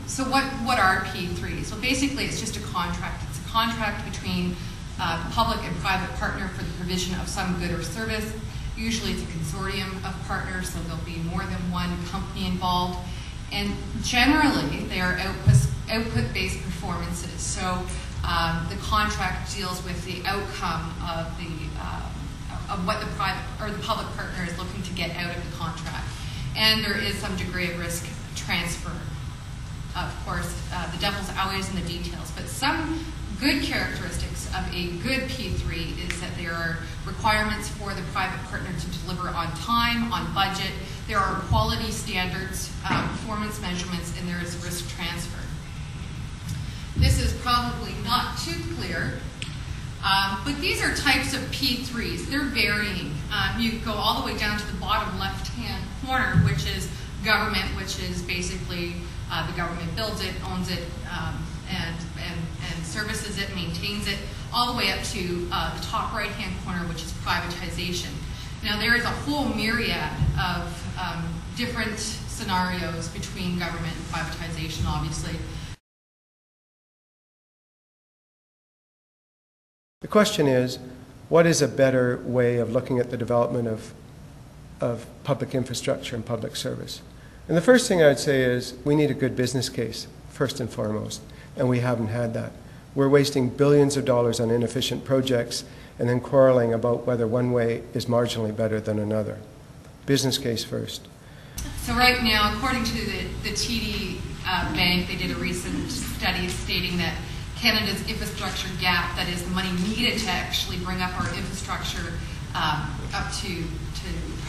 So what are P3s? Well, basically it's just a contract. It's a contract between public and private partner for the provision of some good or service. Usually it's a consortium of partners, so there'll be more than one company involved. And generally they are output-based performances. So the contract deals with the outcome of what the private or the public partner is looking to get out of the contract. And there is some degree of risk transfer. Of course, the devil's always in the details, but some good characteristics of a good P3 is that there are requirements for the private partner to deliver on time, on budget. There are quality standards, performance measurements, and there is risk transfer. This is probably not too clear, but these are types of P3s. They're varying. You go all the way down to the bottom left-hand corner, which is government, which is basically the government builds it, owns it, and services it, maintains it, all the way up to the top right-hand corner, which is privatization. Now, there is a whole myriad of different scenarios between government and privatization, obviously. The question is, what is a better way of looking at the development of public infrastructure and public service? And the first thing I'd say is we need a good business case, first and foremost, and we haven't had that. We're wasting billions of dollars on inefficient projects and then quarreling about whether one way is marginally better than another. Business case first. So right now, according to the TD Bank, they did a recent study stating that Canada's infrastructure gap, that is the money needed to actually bring up our infrastructure up to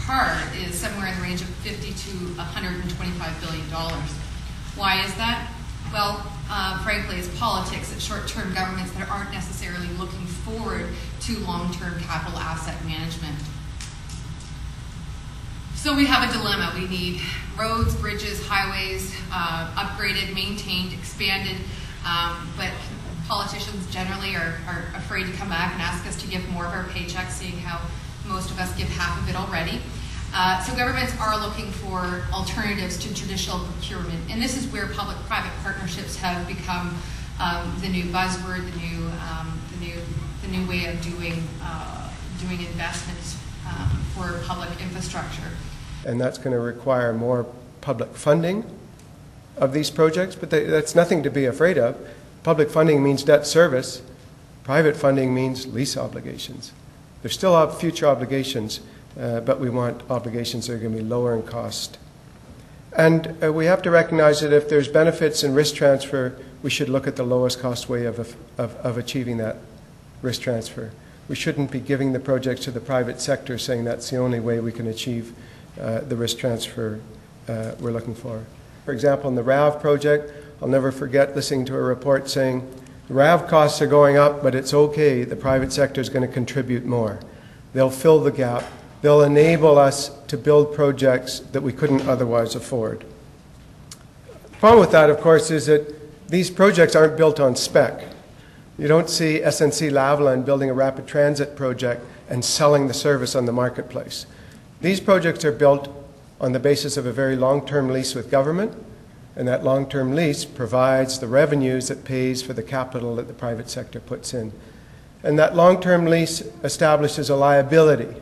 par, is somewhere in the range of $50 to $125 billion. Why is that? Well, frankly, it's politics. It's short-term governments that aren't necessarily looking forward to long-term capital asset management. So we have a dilemma. We need roads, bridges, highways, upgraded, maintained, expanded, but politicians generally are afraid to come back and ask us to give more of our paychecks, seeing how most of us give half of it already. So governments are looking for alternatives to traditional procurement, and this is where public-private partnerships have become the new buzzword, the new way of doing investments for public infrastructure. And that's going to require more public funding of these projects, but that's nothing to be afraid of. Public funding means debt service. Private funding means lease obligations. There's still future obligations, but we want obligations that are going to be lower in cost. And we have to recognize that if there's benefits in risk transfer, we should look at the lowest cost way of achieving that risk transfer. We shouldn't be giving the projects to the private sector saying that's the only way we can achieve the risk transfer we're looking for. For example, in the RAV project, I'll never forget listening to a report saying, the RAV costs are going up, but it's okay, the private sector is going to contribute more. They'll fill the gap. They'll enable us to build projects that we couldn't otherwise afford. The problem with that, of course, is that these projects aren't built on spec. You don't see SNC-Lavalin building a rapid transit project and selling the service on the marketplace. These projects are built on the basis of a very long-term lease with government, and that long-term lease provides the revenues that pays for the capital that the private sector puts in. And that long-term lease establishes a liability.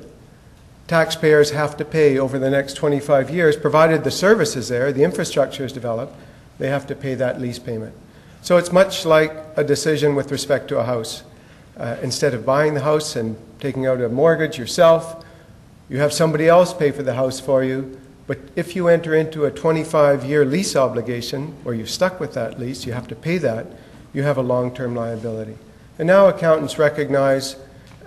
Taxpayers have to pay over the next 25 years, provided the service is there, the infrastructure is developed, they have to pay that lease payment. So it's much like a decision with respect to a house. Instead of buying the house and taking out a mortgage yourself, you have somebody else pay for the house for you. But if you enter into a 25-year lease obligation, where you're stuck with that lease, you have to pay that, you have a long-term liability. And now accountants recognize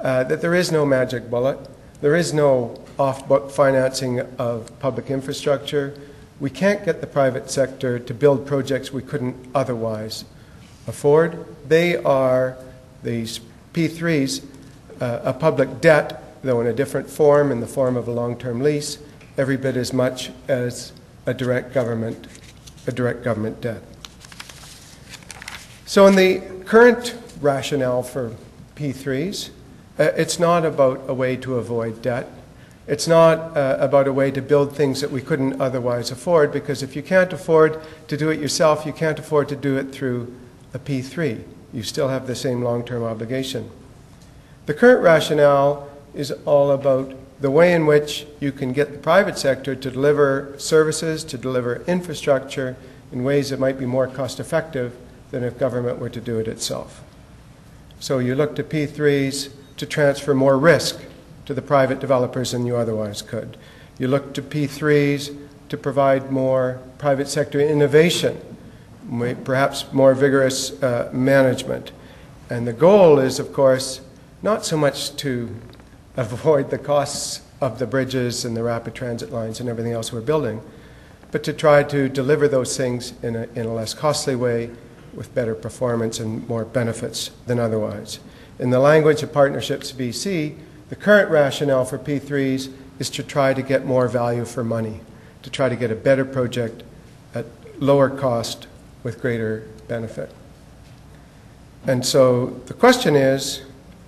that there is no magic bullet. There is no off-book financing of public infrastructure. We can't get the private sector to build projects we couldn't otherwise afford. They are, these P3s, a public debt, though in a different form, in the form of a long-term lease, every bit as much as a direct government debt. So in the current rationale for P3s, it's not about a way to avoid debt. It's not about a way to build things that we couldn't otherwise afford, because if you can't afford to do it yourself, you can't afford to do it through a P3. You still have the same long-term obligation. The current rationale is all about the way in which you can get the private sector to deliver services, to deliver infrastructure in ways that might be more cost-effective than if government were to do it itself. So you look to P3s to transfer more risk to the private developers than you otherwise could. You look to P3s to provide more private sector innovation, perhaps more vigorous management. And the goal is, of course, not so much to avoid the costs of the bridges and the rapid transit lines and everything else we're building, but to try to deliver those things in a less costly way with better performance and more benefits than otherwise. In the language of Partnerships BC, the current rationale for P3s is to try to get more value for money, to try to get a better project at lower cost with greater benefit. And so the question is,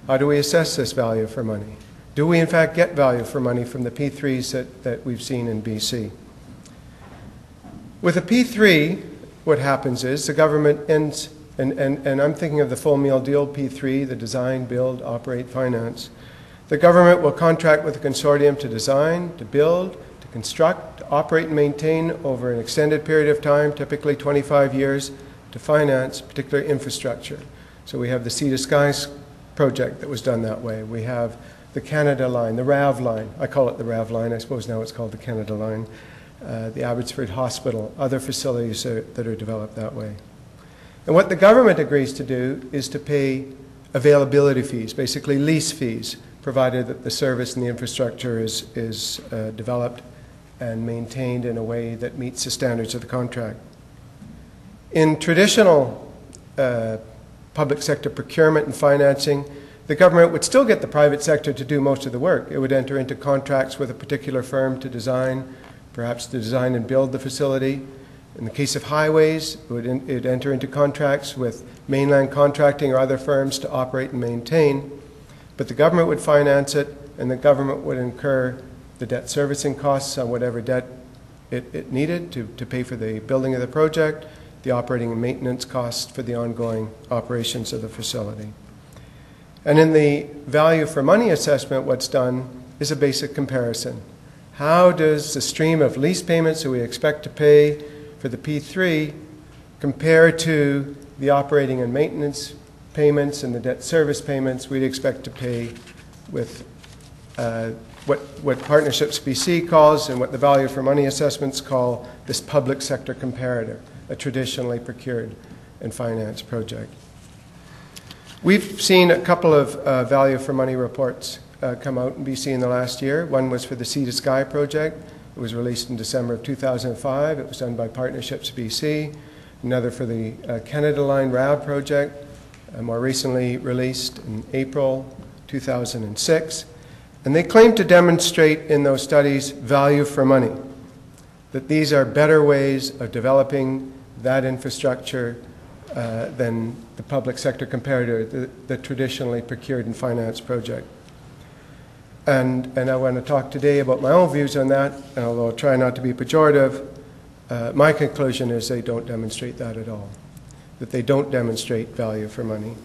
how do we assess this value for money? Do we in fact get value for money from the P3s that we've seen in BC? With a P3, what happens is the government ends, and I'm thinking of the full meal deal P3, the design, build, operate, finance. The government will contract with a consortium to design, to build, to construct, to operate and maintain over an extended period of time, typically 25 years, to finance particular infrastructure. So we have the Sea to Skies project that was done that way. We have the Canada line, the RAV line. I call it the RAV line. I suppose now it's called the Canada line. The Abbotsford Hospital, other facilities that are developed that way. And what the government agrees to do is to pay availability fees, basically lease fees, provided that the service and the infrastructure is developed and maintained in a way that meets the standards of the contract. In traditional public sector procurement and financing, the government would still get the private sector to do most of the work. It would enter into contracts with a particular firm to design, perhaps to design and build the facility. In the case of highways, it would enter into contracts with mainland contracting or other firms to operate and maintain. But the government would finance it, and the government would incur the debt servicing costs on whatever debt it needed to pay for the building of the project, the operating and maintenance costs for the ongoing operations of the facility. And in the value for money assessment, what's done is a basic comparison. How does the stream of lease payments that we expect to pay for the P3 compare to the operating and maintenance payments and the debt service payments we'd expect to pay with what Partnerships BC calls and what the value for money assessments call this public sector comparator, a traditionally procured and financed project. We've seen a couple of value for money reports come out in BC in the last year. One was for the Sea to Sky project. It was released in December of 2005. It was done by Partnerships BC. Another for the Canada Line RAV project, more recently released in April 2006. And they claim to demonstrate in those studies value for money, that these are better ways of developing that infrastructure than the public sector comparator, the traditionally procured and financed project. And I want to talk today about my own views on that, and although I'll try not to be pejorative, my conclusion is they don't demonstrate that at all, that they don't demonstrate value for money.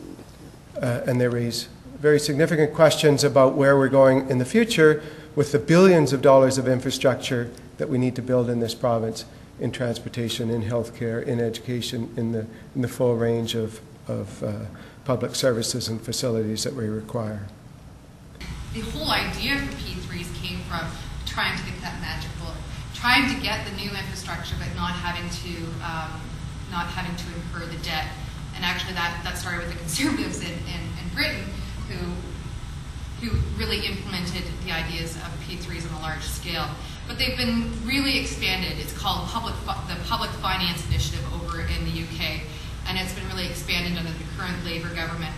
And they raise very significant questions about where we're going in the future with the billions of dollars of infrastructure that we need to build in this province, in transportation, in healthcare, in education, in the full range of public services and facilities that we require. The whole idea for P3s came from trying to get that magic bullet, trying to get the new infrastructure but not having to incur the debt. And actually that started with the Conservatives in Britain who really implemented the ideas of P3s on a large scale. But they've been really expanded. It's called the Public Finance Initiative over in the UK, and it's been really expanded under the current Labour government.